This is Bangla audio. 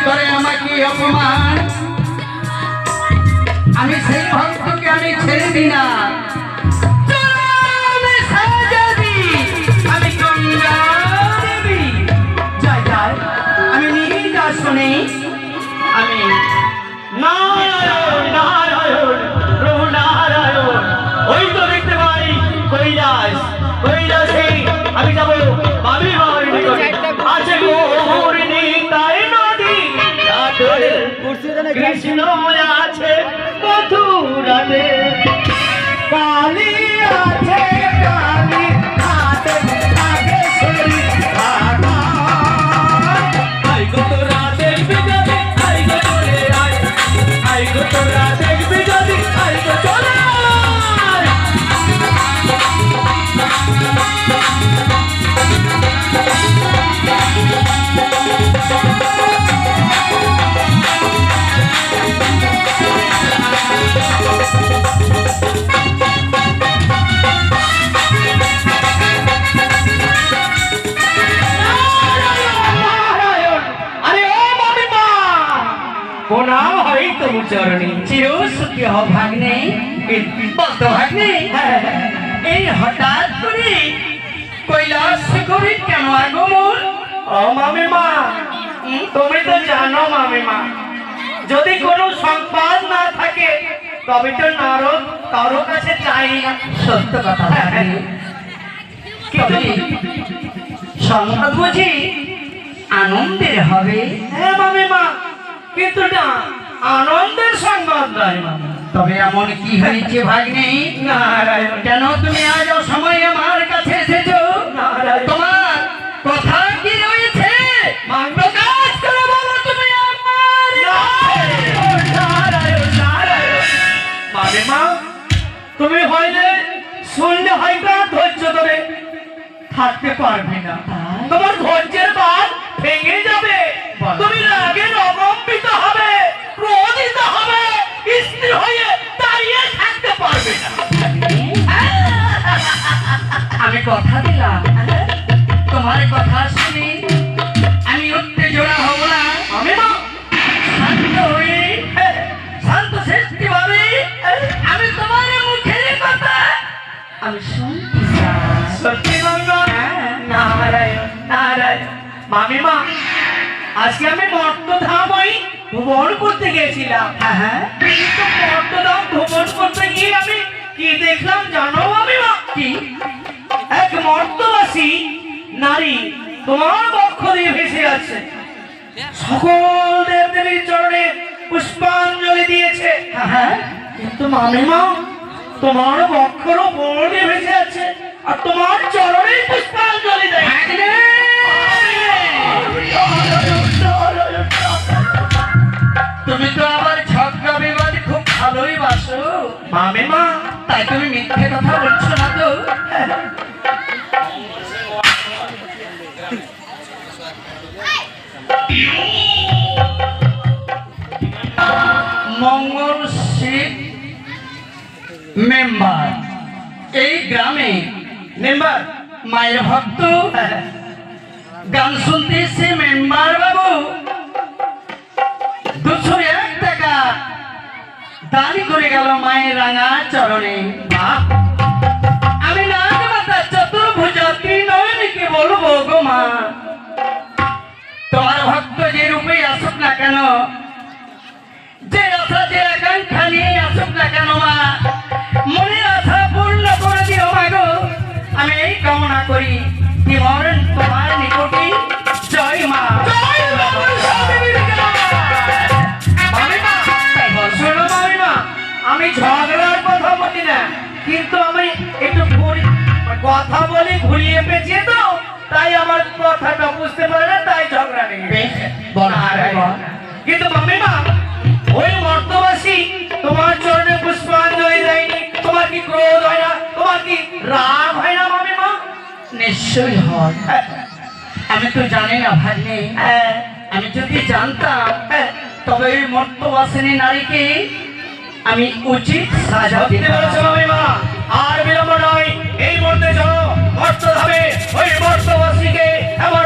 করে আমাকে অপমান, আমি সেই ভক্তকে আমি ছেড়ে দিই না। আমি গঙ্গা দেবী যাই যাই, আমি নিজেই যা শুনি। আমি নারায়ণ নারায়ণ প্রভু নারায়ণ, ওই তো দেখতে পাই কৈলাস, কৈলাসে আমি যাব বাবি মায়ের নিকটে। আছে গৌরিণী তাই নদী কৃষ্ণ আছে মথুরাতে, কালী আছে কালী হাতে নাগেশ্বরী ঢাকা। আই গো তোরা দেখবি যদি আই গো চলে আয়, আই গো তোরা দেখবি যদি আই গো চলে আয়। প্রণাম হই তবু চরণে, চির সুখী হও ভাগ্নে। বলতো ভাগ্নে, এই হঠাৎ করে কৈলাস করে কেন আগমন? ও মামিমা, তুমি তো জানো মামিমা, যদি কোনো সংবাদ না থাকে তবে তো নারদ কারো কাছে চাই না। সত্য কথা ভাগ্নে, কিন্তু সংবাদ বুঝি আনন্দের হবে। হ্যাঁ মামিমা, কিন্তু না আনন্দের সংবাদ নয় মামা। তবে এমন কি হয়েছে ভাগ্নে? নারায়ণ কেন তুমি আজ অসময়ে আমার কাছে এসেছো? নারায়ণ, তোমার কথা কি রয়েছে? প্রকাশ করে বলো তুমি আমার। নারায়ণ নারায়ণ মামিমা, তুমি হইলে শুনলে হয়তো ধৈর্য ধরে থাকতে পারবে না, তোমার ধৈর্যের বাঁধ ভেঙে যাবে, তুমি রাগে রকম্পিত হবে, ক্রোধিত হবে, স্ত্রী হয়ে দাঁড়িয়ে থাকতে পারবে না। আমি কথা দিলাম, তোমার কথা শুনি আমি উত্তেজনা হব না। মামিমা, শান্ত হয়ে শান্ত সৃষ্টি ভাবে আমি তোমার মুখের কথা আমি শুনতে চাই। সত্যি গঙ্গা, নারায়ণ নারায়ণ মামিমা, আজকে আমি মর্তধাম ভ্রমণ করতে গেছিলাম। হ্যাঁ হ্যাঁ, কিন্তু মর্তধাম ভ্রমণ করতে গিয়ে আমি কি দেখলাম জানো মামিমা? কি? এক মর্তবাসী নারী তোমার বক্ষ দিয়ে ভেসে আছে, সকল দেবদেবীর চরণে পুষ্পাঞ্জলি দিয়েছে। হ্যাঁ হ্যাঁ, কিন্তু মামিমা, তোমার বক্ষর উপর দিয়ে ভেসে আছে আর তোমার চরণে পুষ্পাঞ্জলি দেয়। ভাগ্নে! তুমি তো আবার ঝগড়া বিবাদ খুব ভালোই বাসো মামিমা, তাই তুমি মিথ্যে কথা বলছো না তো? মঙ্গল শিব মেম্বার এই গ্রামে মেম্বার মায়ের ভক্ত গান শুনতে এসে মেম্বার বাবু 201 টাকা দান করে গেল মায়ের রাঙা চরণে। আমি নাগ মাতা চতুর্ভুজা ত্রিনয়নীকে বলবো গো মা, তোমার ভক্ত যে রূপে আসুক না কেন, যে আশা যে আকাঙ্ক্ষা নিয়ে আসুক না কেন মা, মনের আশা পূর্ণ করে দিও মা গো। আমি এই কামনা করি তোমার নিকটে। জয় মা, জয় মা। মামিমা, শোনো মামিমা, আমি ঝগড়ার কথা বলি না, কিন্তু আমি একটু কথা বলি ঘুরিয়ে পেঁচিয়ে তো, তাই আমার কথাটা বুঝতে পারে না, তাই ঝগড়া নেই। কিন্তু মামিমা, ওই মর্তবাসী তোমার চরণে পুষ্পাঞ্জলি দেয়নি, তোমার কি ক্রোধ হয় না, তোমার কি রাগ হয় না মামিমা? নিশ্চয়ই হয়। আমি তো জানি না ভাগ্নে, আমি যদি জানতাম তবে ওই মর্তবাসিনী নারীকে আমি উচিত সাজা দিতে মামিমা। আর বিলম্ব নয়, এই মুহূর্তে চলো মর্তধামে ওই মর্তবাসীকে আমার